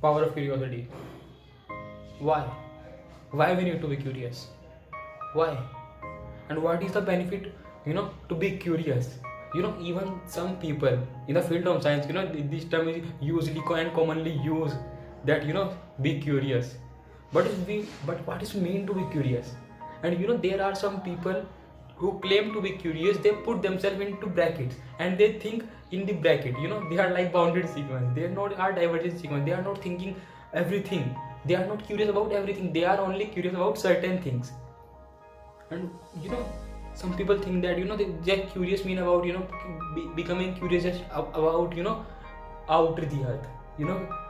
Power of curiosity. Why? Why we need to be curious? Why? And what is the benefit, to be curious? Even some people in the field of science, this term is usually and commonly used, that be curious. But what is mean to be curious? And there are some people who claim to be curious. They put themselves into brackets and they think in the bracket. They are like bounded sequence. They are not are divergent sequence. They are not thinking everything. They are not curious about everything. They are only curious about certain things. And some people think that they are curious mean about becoming curious just about outer the earth.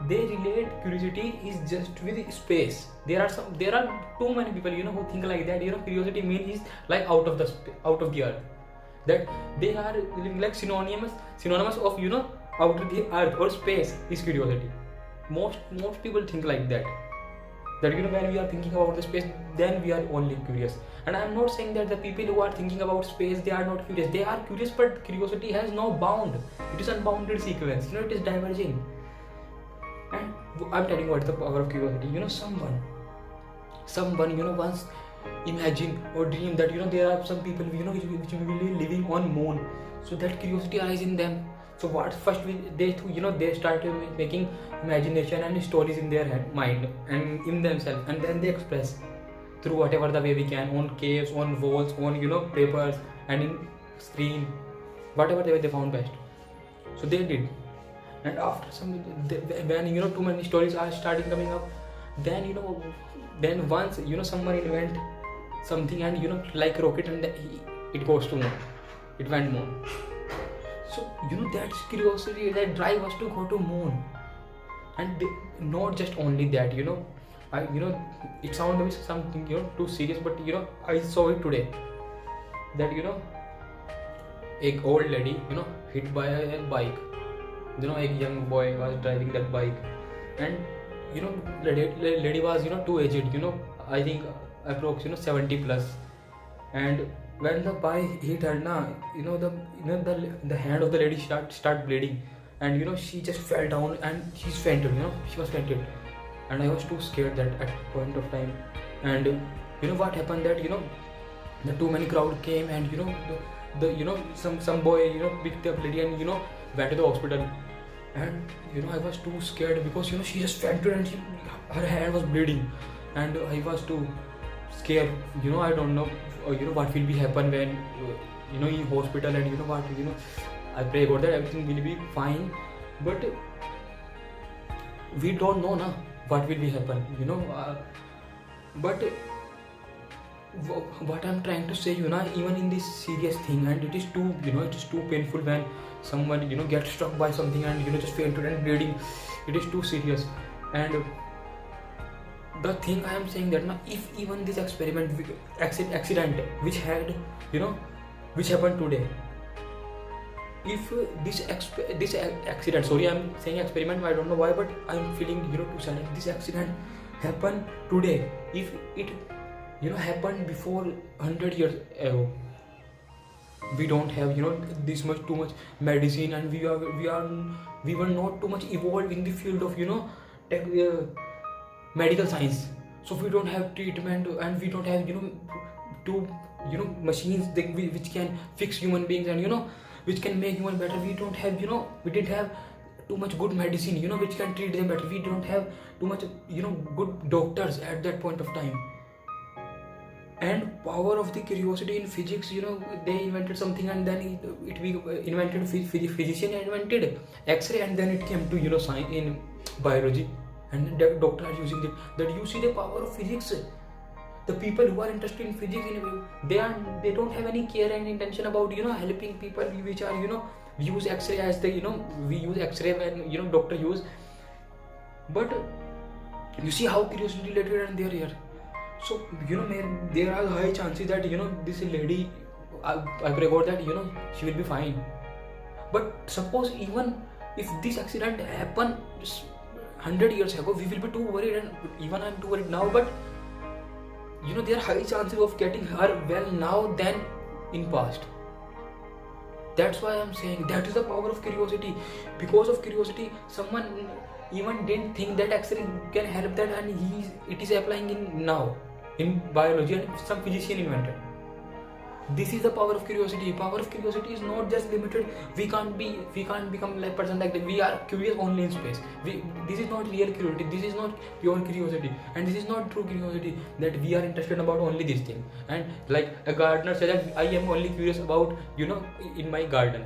They relate curiosity is just with space. There are too many people who think like that. Curiosity mean is like out of the earth, that they are like synonymous of outer the earth or space is curiosity. Most people think like that when we are thinking about the space, then we are only curious. And I am not saying that the people who are thinking about space, they are not curious. They are curious, but curiosity has no bound. It is unbounded sequence. It is diverging. And I'm telling you what is the power of curiosity. Someone once imagine or dream that there are some people which will be living on moon. So that curiosity arises in them. So what first they start making imagination and stories in their mind and in themselves, and then they express through whatever the way we can, on caves, on walls, on papers, and in screen, whatever the way they found best. So they did. And after when too many stories are starting coming up, then once someone invent something and like rocket, and it goes to moon, it went moon. So that's curiosity that drive us to go to moon. And not just only that, it sounds something too serious, but I saw it today, that a old lady hit by a bike. A young boy was driving that bike, and lady was too aged, I think approx 70 plus. And when the bike hit her, the hand of the lady start bleeding, and she just fell down and she was fainted. And I was too scared that at point of time. And what happened, that the too many crowd came, and some boy picked up lady and went to the hospital. And I was too scared because she just fainted and her hand was bleeding, and I was too scared. I don't know what will be happen when in hospital, and what I pray God that everything will be fine, but we don't know what will be happen, but what I'm trying to say, even in this serious thing, and it is too painful when someone gets struck by something and just fainted and bleeding. It is too serious. And the thing I am saying that if even this experiment accident which happened today, if this accident, sorry I'm saying experiment, I don't know why, but I'm feeling too sad. This accident happened today. If it happened before 100 years ago, we don't have this much too much medicine, and we were not too much evolved in the field of medical science. So we don't have treatment, and we don't have machines which can fix human beings, and which can make human better. We don't have we didn't have too much good medicine which can treat them better. We don't have too much good doctors at that point of time. And power of the curiosity in physics, they invented something, and then it invented physician invented X-ray, and then it came to science in biology, and the doctor are using it. That you see the power of physics. The people who are interested in physics, they don't have any care and intention about helping people which are we use X-ray as the we use X-ray when doctor use. But you see how curiosity related and they're here. So there are high chances that this lady, I pray God that she will be fine. But suppose even if this accident happened 100 years ago, we will be too worried, and even I'm too worried now. But there are high chances of getting her well now than in past. That's why I'm saying that is the power of curiosity. Because of curiosity, someone even didn't think that actually can help that, and it is applying in now in biology, and some physician invented. This is the power of curiosity. Power of curiosity is not just limited. We can't become like person like that. We are curious only in space. This is not real curiosity. This is not pure curiosity, and this is not true curiosity, that we are interested about only this thing. And like a gardener says that I am only curious about, in my garden,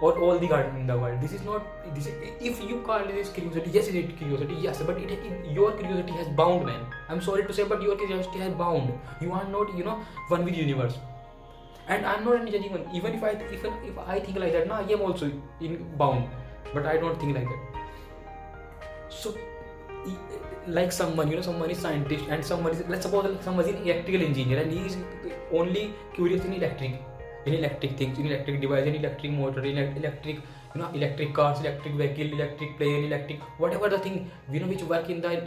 or all the garden in the world. This is not. This is, if you call this curiosity, yes, it is curiosity, yes, but your curiosity has bound, man. I'm sorry to say, but your curiosity has bound. You are not, one with universe. And I'm not any judging one. Even if I think like that, now I am also in bound, but I don't think like that. So, like someone is scientist, and someone is, let's suppose someone is an electrical engineer, and he is only curious in electric things, in electric device, in electric motor, in electric, electric cars, electric vehicle, electric plane, electric whatever the thing, which work in the